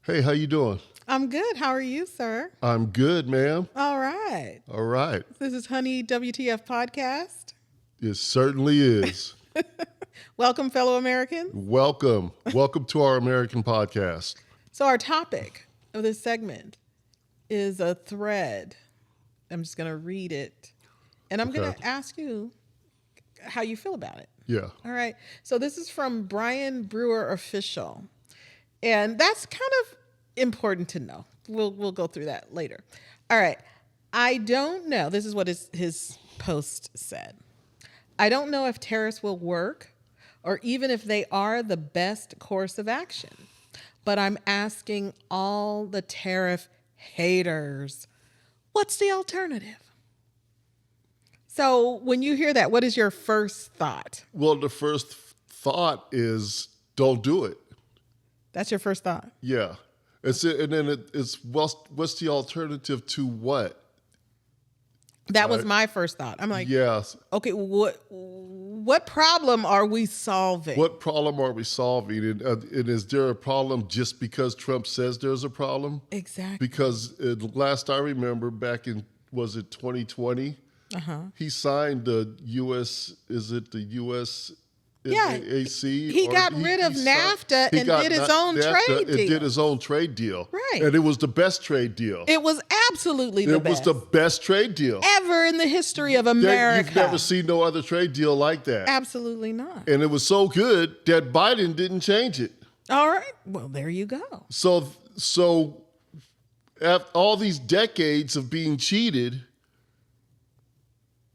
Hey, how you doing? I'm good. How are you, sir? I'm good, ma'am. All right. All right. This is Honey WTF podcast. It certainly is. Welcome, fellow Americans. Welcome. Welcome to our American podcast. So our topic of this segment is a thread. I'm just going to read it, and I'm going Okay. to ask you how you feel about it. Yeah. All right. So this is from Brian Brewer Official, and that's kind of important to know. We'll go through that later. All right. I don't know. This is what his post said. I don't know if tariffs will work or even if they are the best course of action. But I'm asking all the tariff haters, what's the alternative? So when you hear that, what is your first thought? Well, the first thought is don't do it. That's your first thought? Yeah. It's what's the alternative to what? That was my first thought. I'm like, Yes. okay, what problem are we solving? What problem are we solving? And is there a problem just because Trump says there's a problem? Exactly. Because last I remember, back in, was it 2020? He signed the U.S., is it the U.S. Yeah, AC? he got rid of NAFTA and did his own trade deal. And did his own trade deal. Right. And it was the best trade deal. It was absolutely the best. It was the best trade deal. Ever in the history of America. You've never seen no other trade deal like that. Absolutely not. And it was so good that Biden didn't change it. All right. Well, there you go. So after all these decades of being cheated,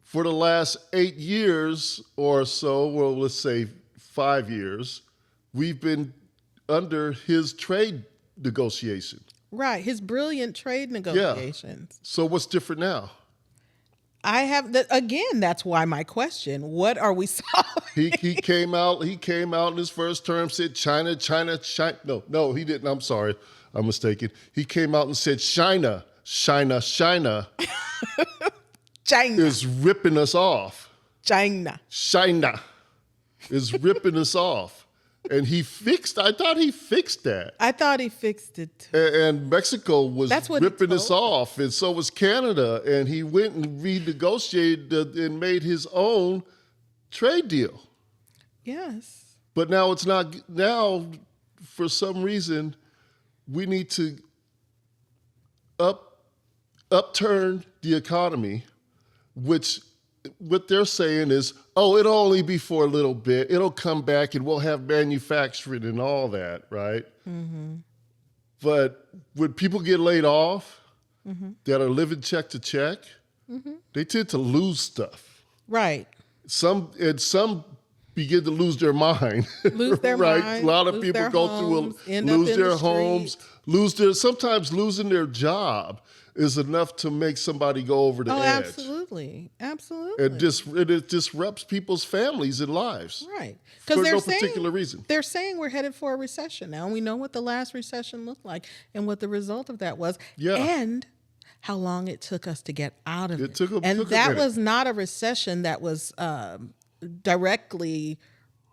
for the last 8 years or so, well, let's say 5 years, we've been under his trade negotiation. Right. His brilliant trade negotiations. So what's different now? I have again, that's why my question, what are we solving? He came out in his first term, said China. No, he didn't. I'm sorry. I'm mistaken. He came out and said China China is ripping us off. China is ripping us off. And I thought he fixed that. I thought he fixed it too. And Mexico was ripping us told. off, and so was Canada. And he went and renegotiated and made his own trade deal. Yes. But now it's not. Now, for some reason, we need to upturn the economy, which what they're saying is, oh, it'll only be for a little bit. It'll come back and we'll have manufacturing and all that, right? Mm-hmm. But when people get laid off that are living check to check, they tend to lose stuff. Right. Some begin to lose their mind. Lose their right? mind. A lot of lose people their go homes, through lose their homes, sometimes losing their job is enough to make somebody go over the edge. Absolutely. It disrupts people's families and lives. Right. For no particular reason. They're saying we're headed for a recession now. And we know what the last recession looked like and what the result of that was. Yeah. And how long it took us to get out of it. Took a that minute. was not a recession that was directly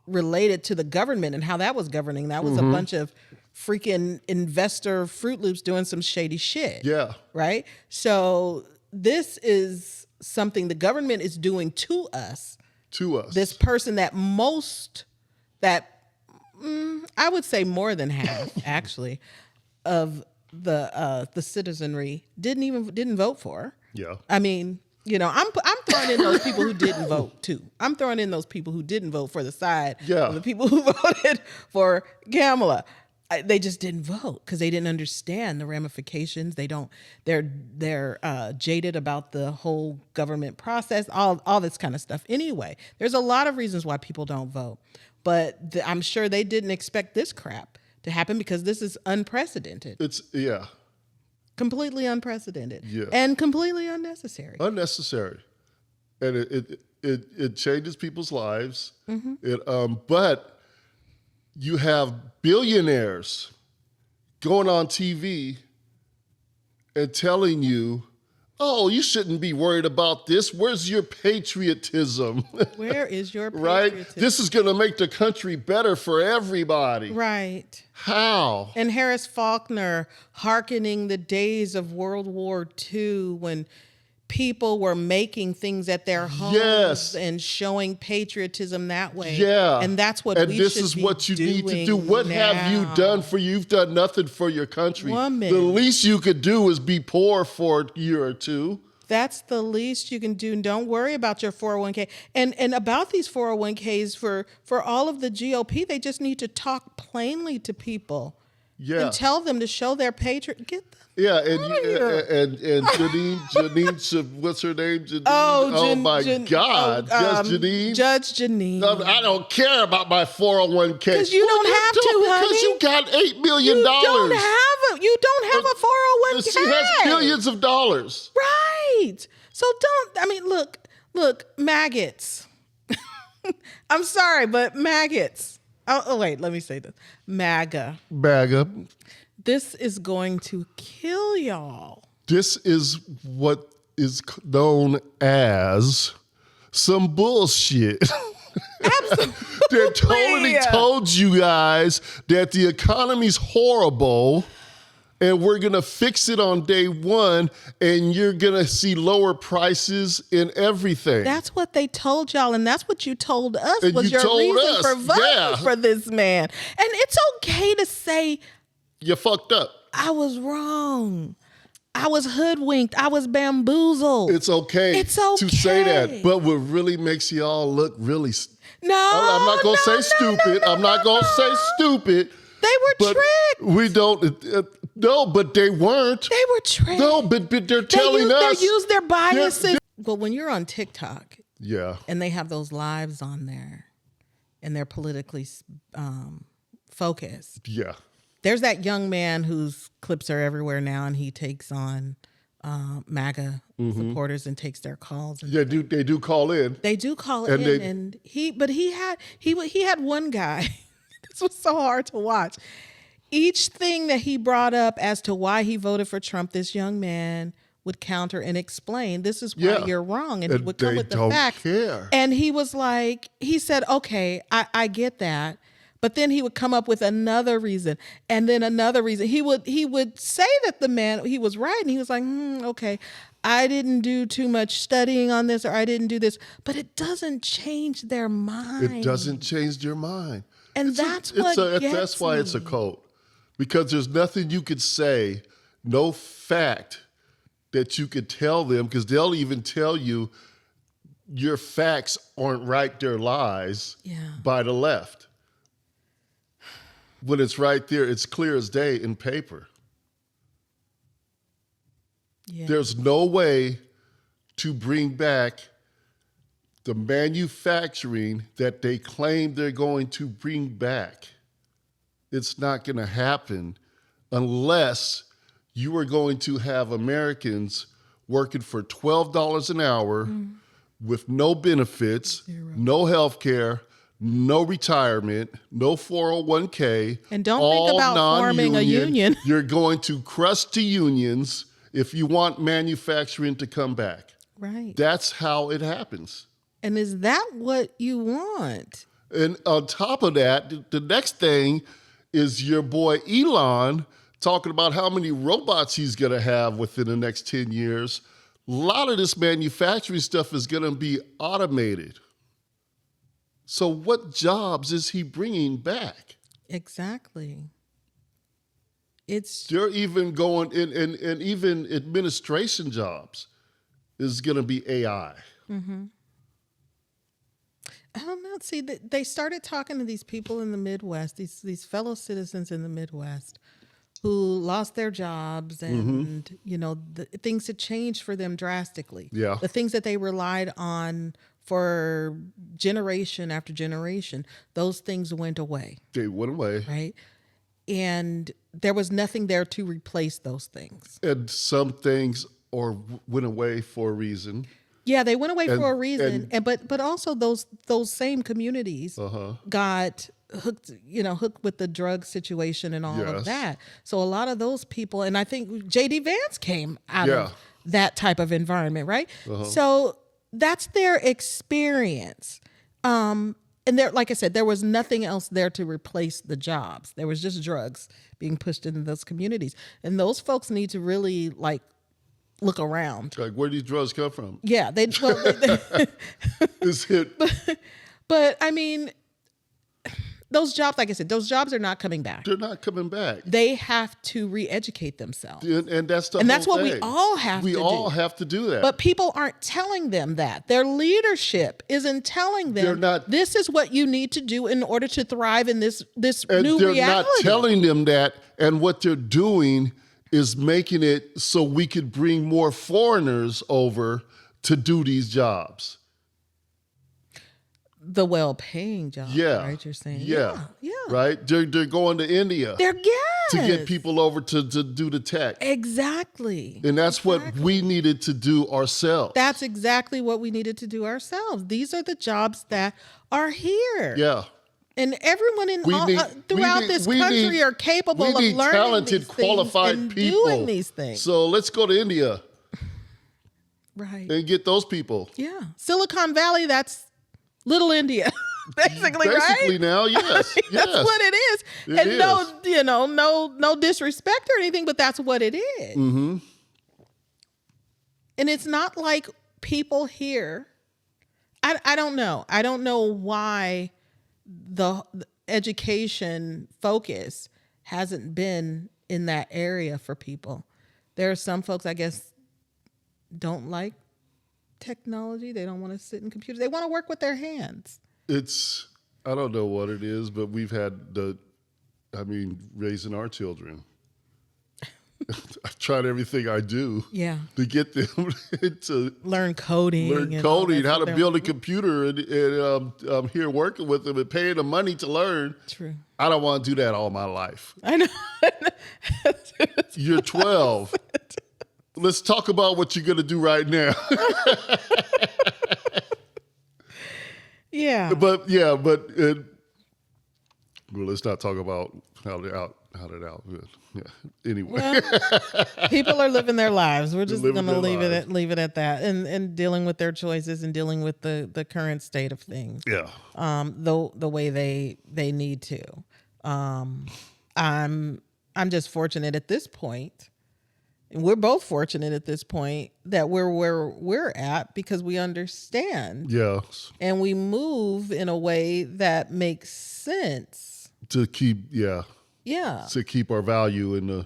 related to the government and how that was governing. That was a bunch of freaking investor Fruit Loops doing some shady shit. Yeah. Right? So this is something the government is doing to us. This person that I would say more than half actually of the citizenry didn't vote for. Yeah. I mean, I'm throwing in those people who didn't vote too. I'm throwing in those people who didn't vote for the side of the people who voted for Kamala. They just didn't vote because they didn't understand the ramifications. They're jaded about the whole government process, all this kind of stuff. Anyway, there's a lot of reasons why people don't vote, but I'm sure they didn't expect this crap to happen because this is unprecedented. Completely unprecedented. Yeah. And completely unnecessary. Unnecessary. And it changes people's lives. But you have billionaires going on TV and telling you, Oh, you shouldn't be worried about this. Where's your patriotism? Where is your Right? patriotism? This is going to make the country better for everybody. Right. How? And Harris Faulkner hearkening the days of World War II when people were making things at their homes and showing patriotism that way. Yeah. And that's what and we this should is be what you need to do. doing What now. have you done for you? You've done nothing for your country. Woman. The least you could do is be poor for a year or two. That's the least you can do. And don't worry about your 401k. And about these 401ks for all of the GOP, they just need to talk plainly to people. Yeah. And tell them to show their patriot. Get them. Yeah, and Janine, what's her name? Janine. Oh my God, Judge Janine. Judge Janine. No, I don't care about my 401k. Because you don't have to, honey. Because you got $8 million. You don't have a 401k. She has billions of dollars. Right. So look, maggots. I'm sorry, but maggots. Oh, wait, let me say this. MAGA. This is going to kill y'all. This is what is known as some bullshit. Absolutely. They totally told you guys that the economy's horrible and we're going to fix it on day one and you're going to see lower prices in everything. That's what they told y'all, and that's what you told us and was you your told reason us, for voting for this man. And it's okay to say, you fucked up. I was wrong. I was hoodwinked. I was bamboozled. It's okay to say that. But what really makes y'all look really... I'm not going to say stupid. I'm not going to say stupid. They were tricked. We don't... No, but they weren't. They were tricked. No, but they're telling us. They use their biases. But when you're on TikTok... Yeah. And they have those lives on there, and they're politically focused. Yeah. There's that young man whose clips are everywhere now, and he takes on MAGA supporters and takes their calls. And they do call in. They do call in, and he had one guy. This was so hard to watch. Each thing that he brought up as to why he voted for Trump, this young man would counter and explain, this is why you're wrong. And he would come with the facts. Care. And he was like, he said, okay, I get that. But then he would come up with another reason and then another reason. He would say that the man, he was right. And he was like, okay, I didn't do too much studying on this, or I didn't do this. But it doesn't change their mind. It doesn't change their mind. And that's why it's a cult. Because there's nothing you could say, no fact that you could tell them, because they'll even tell you your facts aren't right, they're lies by the left. When it's right there, it's clear as day in paper. Yeah. There's no way to bring back the manufacturing that they claim they're going to bring back. It's not going to happen unless you are going to have Americans working for $12 an hour with no benefits, no health care, no retirement, no 401k. And don't think about forming a union. You're going to crush the unions if you want manufacturing to come back. Right. That's how it happens. And is that what you want? And on top of that, the next thing is your boy Elon talking about how many robots he's going to have within the next 10 years. A lot of this manufacturing stuff is going to be automated. So what jobs is he bringing back? Exactly. They're even going in, and even administration jobs is going to be AI. Mm-hmm. I don't know. See, they started talking to these people in the Midwest, these fellow citizens in the Midwest who lost their jobs, and things had changed for them drastically. Yeah. The things that they relied on for generation after generation, those things went away. They went away. Right? And there was nothing there to replace those things. And some things went away for a reason. Yeah, they went away for a reason, but also those same communities got hooked with the drug situation and all of that. So a lot of those people, and I think J.D. Vance came out of that type of environment, right? So that's their experience. And there, like I said, there was nothing else there to replace the jobs. There was just drugs being pushed into those communities. And those folks need to really like look around. Like, where do these drugs come from? Yeah, Is it? But I mean, those jobs, like I said, those jobs are not coming back. They're not coming back. They have to re-educate themselves. And that's the And whole that's what thing. we all have to do. We all have to do that. But people aren't telling them that. Their leadership isn't telling them this is what you need to do in order to thrive in this and new they're reality. not telling them that. And what they're doing is making it so we could bring more foreigners over to do these jobs. The well-paying jobs, right? You're saying, yeah. Right? They're going to India. To get people over to do the tech. Exactly. And that's what we needed to do ourselves. That's exactly what we needed to do ourselves. These are the jobs that are here. Yeah. And everyone throughout this country are capable of learning talented, these qualified things and people doing these things. So let's go to India. Right. And get those people. Yeah. Silicon Valley, that's Little India. Basically, right? Basically now, yes. That's what it is. It is. No disrespect or anything, but that's what it is. Mm-hmm. And it's not like people here. I don't know. I don't know why the education focus hasn't been in that area for people. There are some folks, I guess, don't like technology. They don't want to sit in computers. They want to work with their hands. I don't know what it is, but we've had raising our children. I've tried everything I do to get them to learn coding, how to build a computer, and I'm here working with them and paying them money to learn. True. I don't want to do that all my life. I know. You're 12. Let's talk about what you're going to do right now. Yeah. Well, let's not talk about how they're out. Yeah. Anyway, well, people are living their lives. We're just going to leave it at that, and dealing with their choices and dealing with the current state of things. Yeah. The way they need to. I'm just fortunate at this point. And we're both fortunate at this point that we're where we're at because we understand. Yes. And we move in a way that makes sense. To keep, Yeah. To keep our value in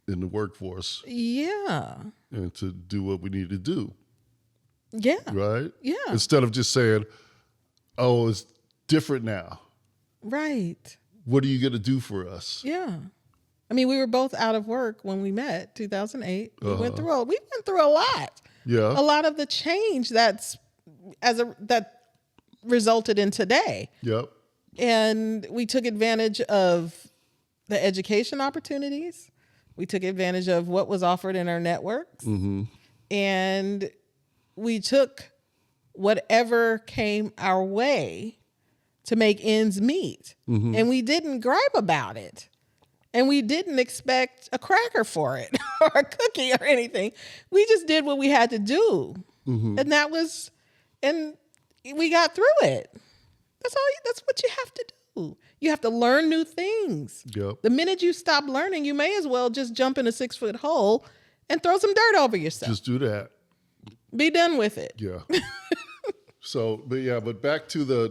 the workforce. Yeah. And to do what we need to do. Yeah. Right? Yeah. Instead of just saying, oh, it's different now. Right. What are you going to do for us? Yeah. I mean, we were both out of work when we met, 2008. We went through a lot. Yeah. A lot of the change that resulted in today. Yep. And we took advantage of the education opportunities. We took advantage of what was offered in our networks. Mm-hmm. And we took whatever came our way to make ends meet. Mm-hmm. And we didn't gripe about it. And we didn't expect a cracker for it or a cookie or anything. We just did what we had to do. Mm-hmm. And we got through it. That's what you have to do. You have to learn new things. Yep. The minute you stop learning, you may as well just jump in a 6-foot hole and throw some dirt over yourself. Just do that. Be done with it. Yeah. But back to the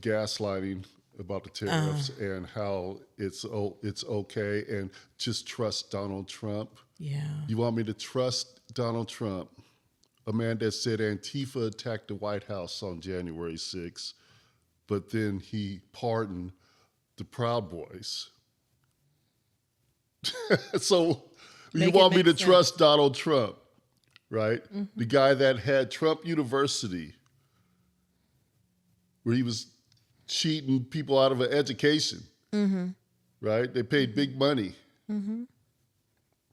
gaslighting about the tariffs and how it's okay, and just trust Donald Trump. Yeah. You want me to trust Donald Trump, a man that said Antifa attacked the White House on January 6th, but then he pardoned the Proud Boys. So you want me to trust Donald Trump, right? Mm-hmm. The guy that had Trump University, where he was cheating people out of an education, mm-hmm. right? They paid big money. Mm-hmm.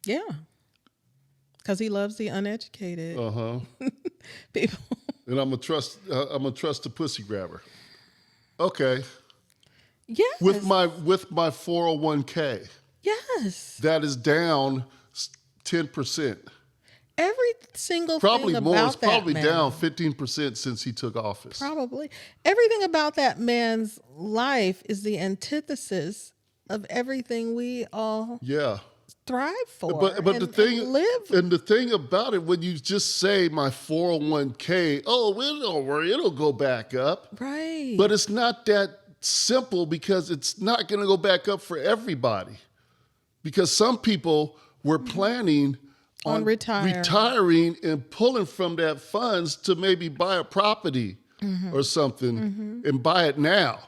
Yeah. Because he loves the uneducated people. And I'm gonna trust the pussy grabber. Okay. Yes. With my 401k. Yes. That is down 10%. Every single Probably thing more. about It's probably that man, down 15% since he took office. probably everything about that man's life is the antithesis of everything we all Yeah. thrive for. But and, the thing and live. and the thing about it, when you just say my 401k, oh, well, don't worry, it'll go back up. Right. But it's not that simple, because it's not going to go back up for everybody. Because some people were planning on retiring and pulling from that funds to maybe buy a property or something and buy it now.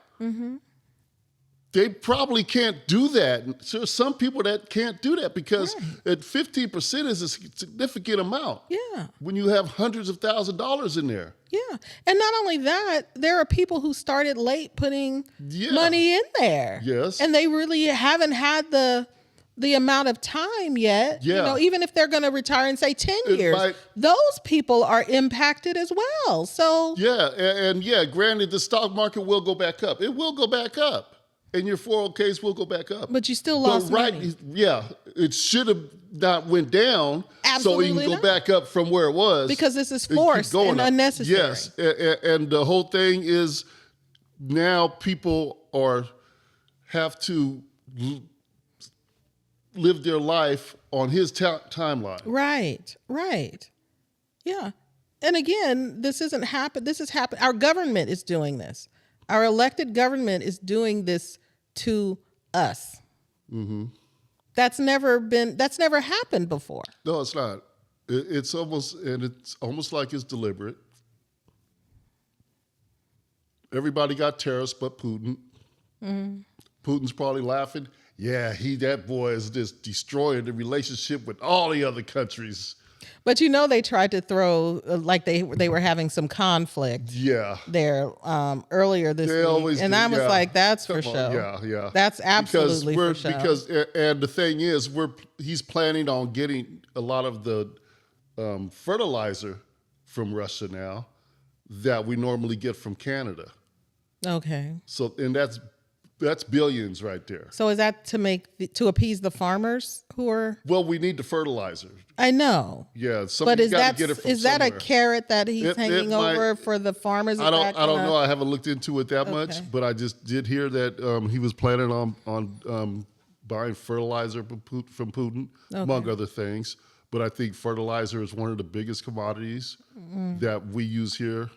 They probably can't do that. So some people that can't do that, because at 15% is a significant amount. Yeah. When you have hundreds of thousands of dollars in there. Yeah. And not only that, there are people who started late putting money in there. Yes. And they really haven't had the amount of time yet. Yeah. You know, even if they're going to retire in, say, 10 years, those people are impacted as well. So yeah, and granted, the stock market will go back up. It will go back up, and your 401ks will go back up. But you still lost money. Yeah, it should have not went down. Absolutely so it can go not. back up from where it was. Because this is forced and up. unnecessary. Yes, and the whole thing is now people have to live their life on his timeline. Right. Yeah. And again, this isn't happen. This has happened. Our government is doing this. Our elected government is doing this to us. That's never happened before. No, it's not. It's almost like it's deliberate. Everybody got tariffs but Putin. Putin's probably laughing. Yeah, that boy is just destroying the relationship with all the other countries. But they tried to throw like they were having some conflict. Yeah. There earlier this week, and I was like, "That's for sure. Yeah. That's absolutely for sure." And the thing is, he's planning on getting a lot of the fertilizer from Russia now that we normally get from Canada. Okay. So, and that's billions right there. So is that to appease the farmers who are? Well, we need the fertilizer. I know. Yeah, somebody's got to get it from is that somewhere. a carrot that he's hanging over for the farmers? I don't know. I haven't looked into it that much, but I just did hear that he was planning on buying fertilizer from Putin, among other things. But I think fertilizer is one of the biggest commodities that we use here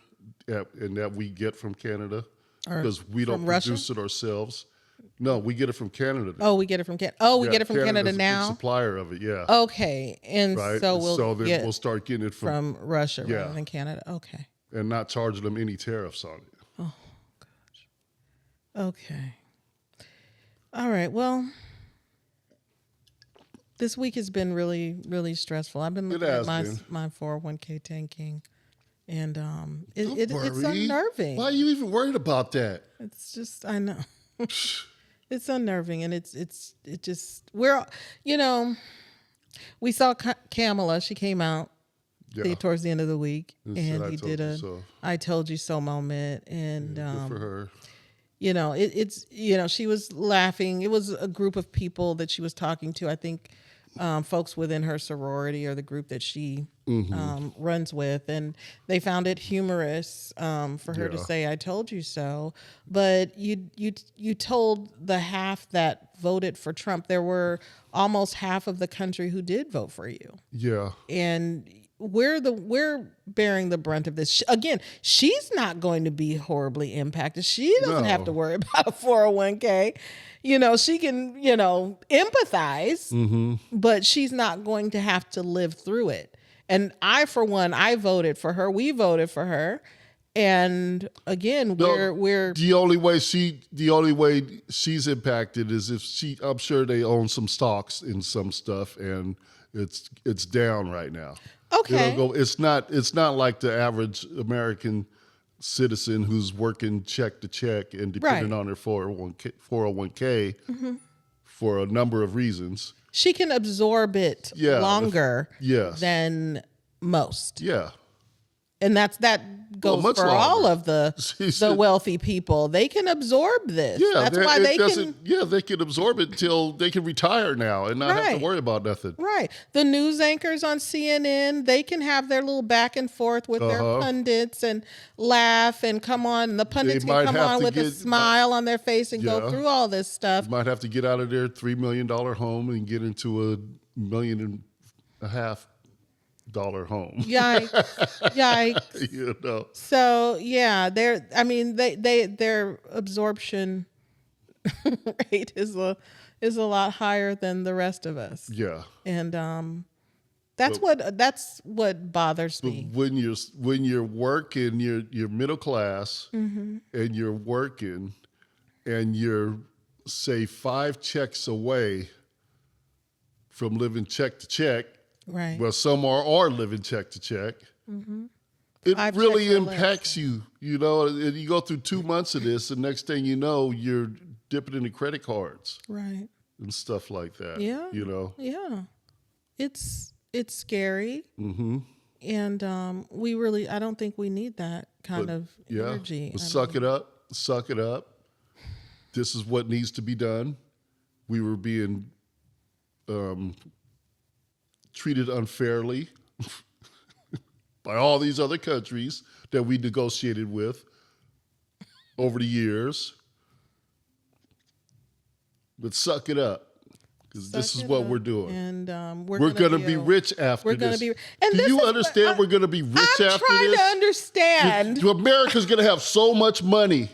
and that we get from Canada. Because we don't produce it ourselves. No, we get it from Canada. Oh, we get it from Canada. Oh, we get it from Canada now. The supplier of it, yeah. Okay, and so we'll start getting it from Russia rather than Canada. Okay, and not charging them any tariffs on it. Oh gosh. Okay. All right. Well, this week has been really, really stressful. I've been looking at my 401k tanking. And it's unnerving. Why are you even worried about that? It's just, I know. It's unnerving, and we saw Kamala. She came out towards the end of the week, and he did "I told you so" moment, and good for her. She was laughing. It was a group of people that she was talking to. I think folks within her sorority or the group that she runs with, and they found it humorous for her to say "I told you so." But you told the half that voted for Trump, there were almost half of the country who did vote for you. Yeah, and we're bearing the brunt of this. Again, she's not going to be horribly impacted. She doesn't have to worry about a 401k. She can, empathize, but she's not going to have to live through it. And for one, I voted for her. We voted for her. And again, we're the only way she's impacted is if I'm sure they own some stocks in some stuff, and it's down right now. Okay. It's not like the average American citizen who's working check to check and depending on their 401k for a number of reasons. She can absorb it longer yes. than most. Yeah. and that goes much for longer. all of the wealthy people. They can absorb this. Yeah, that's why they can. Yeah, they can absorb it until they can retire now and not have to worry about nothing. Right. The news anchors on CNN, they can have their little back and forth with their pundits and laugh and come on. And the pundits can come on with a smile on their face and go through all this stuff. You might have to get out of their $3 million home and get into a $1.5 million home. Yikes. You know. So yeah, their absorption rate is a lot higher than the rest of us. Yeah. And that's what bothers me. When you're working, you're middle class, and you're working, and you're say 5 checks away from living check to check. Right. Well, some are living check to check. It really impacts you, you know. And you go through 2 months of this, and next thing you know, you're dipping into credit cards, right, and stuff like that. Yeah, you know. Yeah, it's scary, and I don't think we need that kind of energy. But suck it up. This is what needs to be done. We were being treated unfairly by all these other countries that we negotiated with over the years. But suck it up, because this is what we're doing. And we're going to be rich after this. Do you understand we're going to be rich after this? I'm trying to understand. America's going to have so much money.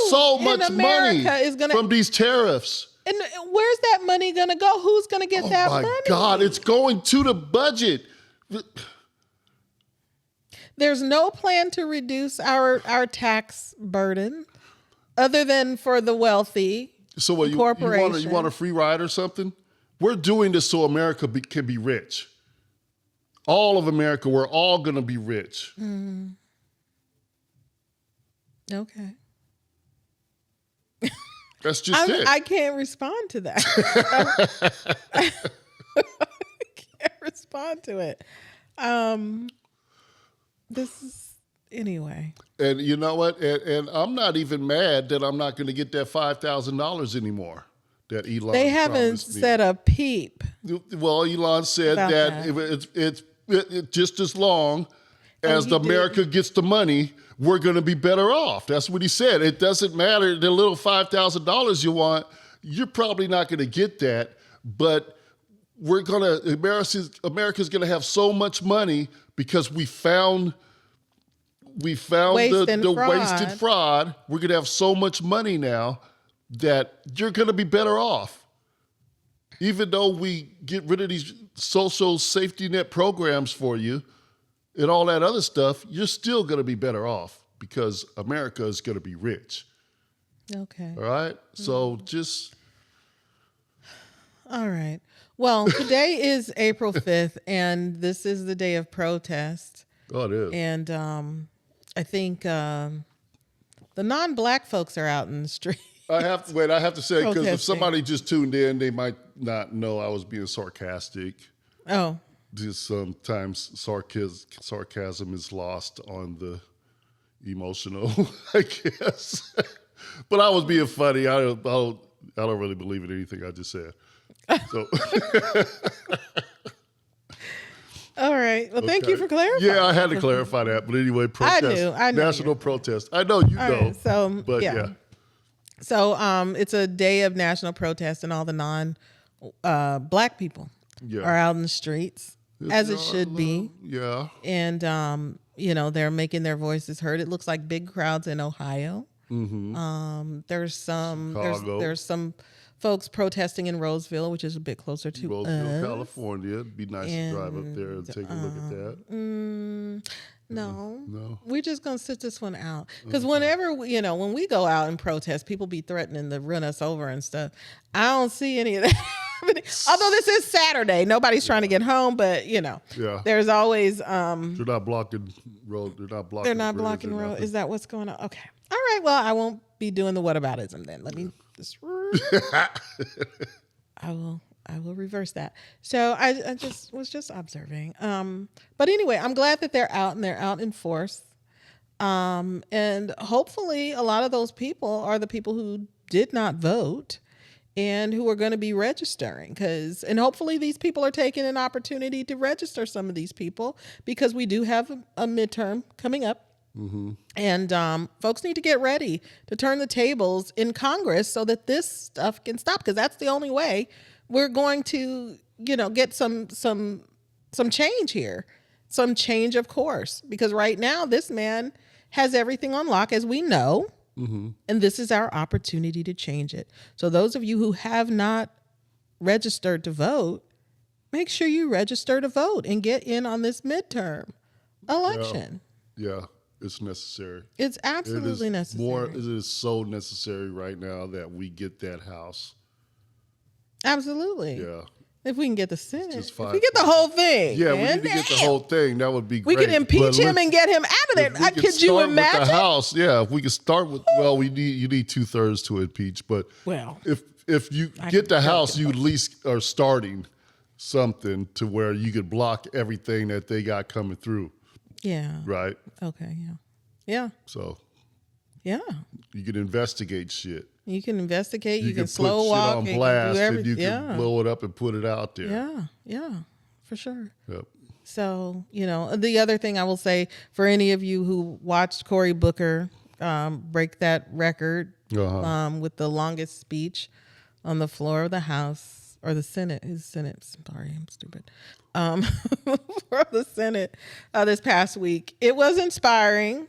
So much money from these tariffs. And where's that money going to go? Who's going to get that money? Oh, my God, it's going to the budget. There's no plan to reduce our tax burden other than for the wealthy. So what, you want a free ride or something? We're doing this so America can be rich. All of America, we're all going to be rich. Okay. That's just it. I can't respond to that. I can't respond to it. This is anyway. And you know what? And I'm not even mad that I'm not going to get that $5,000 anymore that Elon. They haven't said a peep. Well, Elon said that it's just as long as America gets the money, we're going to be better off. That's what he said. It doesn't matter the little $5,000 you want. You're probably not going to get that, but America's going to have so much money because we found the wasted fraud. We're going to have so much money now that you're going to be better off. Even though we get rid of these social safety net programs for you and all that other stuff, you're still going to be better off because America is going to be rich. Okay. All right? So all right. Well, today is April 5th, and this is the day of protest. Oh, it is. And I think the non-black folks are out in the street. I have to say, because if somebody just tuned in, they might not know I was being sarcastic. Oh. Just sometimes sarcasm is lost on the emotional, I guess. But I was being funny. I don't really believe in anything I just said. So. All right. Well, thank you for clarifying. Yeah, I had to clarify that. But anyway, protest. I knew. National protest. I know you know. Right, so, but yeah. So it's a day of national protest, and all the non-black people are out in the streets, as it should be. Yeah. And, they're making their voices heard. It looks like big crowds in Ohio. Mm-hmm. There's some folks protesting in Roseville, which is a bit closer to Roseville, California. It'd be nice to drive up there and take a look at that. No. We're just going to sit this one out. Because whenever, when we go out and protest, people be threatening to run us over and stuff. I don't see any of that happening. Although this is Saturday. Nobody's trying to get home, but, there's always... They're not blocking road. They're not blocking road. Is that what's going on? Okay. All right. Well, I won't be doing the whataboutism then. Let me just... I will reverse that. So I just was just observing. But anyway, I'm glad that they're out and they're out in force. And hopefully a lot of those people are the people who did not vote and who are going to be registering, and hopefully these people are taking an opportunity to register some of these people, because we do have a midterm coming up. Mm-hmm. And folks need to get ready to turn the tables in Congress so that this stuff can stop, because that's the only way we're going to, get some change here, some change of course, because right now this man has everything on lock, as we know. Mm-hmm. And this is our opportunity to change it. So those of you who have not registered to vote, make sure you register to vote and get in on this midterm election. Yeah, it's necessary. It's absolutely necessary. It is so necessary right now that we get that House. Absolutely. Yeah. If we can get the Senate, if we get the whole thing. Yeah, we need to get the whole thing. That would be great. We could impeach him and get him out of there. Could you imagine? With the House, if we could start with, you need 2/3 to impeach. But if you get the House, you at least are starting something to where you could block everything that they got coming through. Yeah. Right? Okay, yeah. Yeah. So. Yeah. You can investigate shit. You can investigate. You can slow walk. Put shit on blast, and you can blow it up and put it out there. Yeah, for sure. Yep. So, the other thing I will say, for any of you who watched Cory Booker break that record with the longest speech on the floor of the House, or the Senate, sorry, I'm stupid, for the Senate this past week, it was inspiring.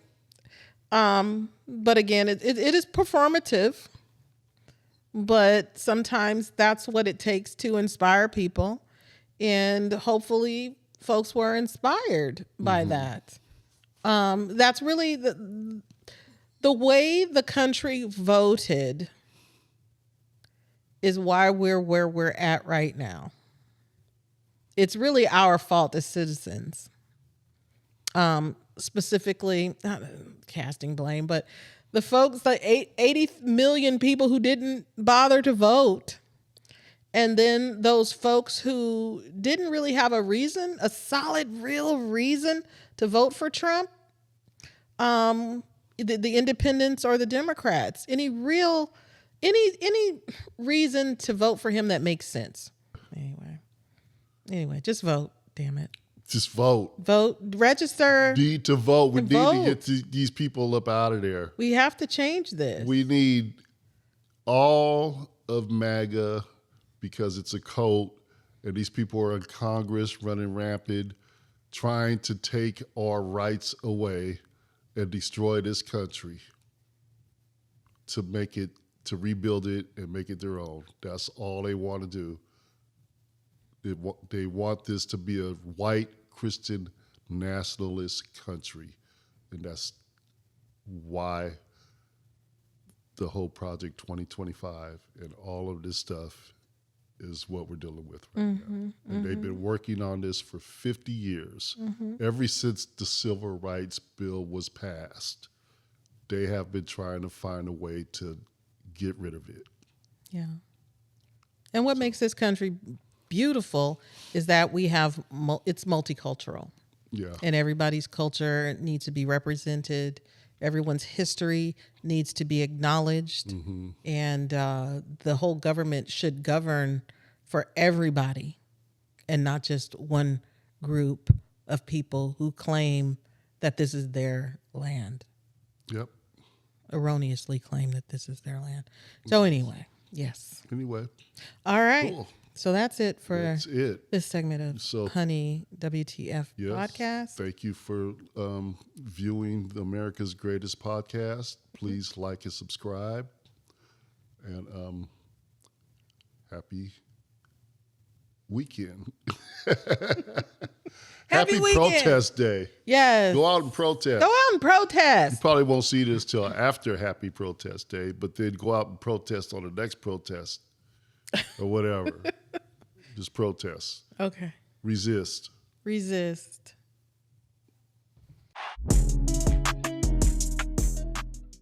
But again, it is performative. But sometimes that's what it takes to inspire people. And hopefully folks were inspired by that. That's really the way the country voted is why we're where we're at right now. It's really our fault as citizens. Specifically, not casting blame, but the folks, the 80 million people who didn't bother to vote. And then those folks who didn't really have a solid, real reason to vote for Trump, the independents or the Democrats, any reason to vote for him that makes sense. Anyway, just vote, damn it. Just vote. Vote. Register. Need to vote. We need to get these people up out of there. We have to change this. We need all of MAGA, because it's a cult, and these people are in Congress running rampant, trying to take our rights away and destroy this country to rebuild it and make it their own. That's all they want to do. They want this to be a white Christian nationalist country. And that's why the whole Project 2025 and all of this stuff is what we're dealing with right now. And they've been working on this for 50 years. Ever since the Civil Rights Bill was passed, they have been trying to find a way to get rid of it. Yeah. And what makes this country beautiful is that we have it's multicultural. Yeah. And everybody's culture needs to be represented. Everyone's history needs to be acknowledged. And the whole government should govern for everybody and not just one group of people who claim that this is their land. Yep. Erroneously claim that this is their land. So anyway, yes. Anyway. All right. Cool. So that's it for this segment of Honey WTF podcast. Thank you for viewing America's Greatest Podcast. Please like and subscribe. And happy weekend. Happy weekend. Protest Day. Yes. Go out and protest. Go out and protest. You probably won't see this till after Happy Protest Day, but then go out and protest on the next protest or whatever. Just protest. Okay. Resist.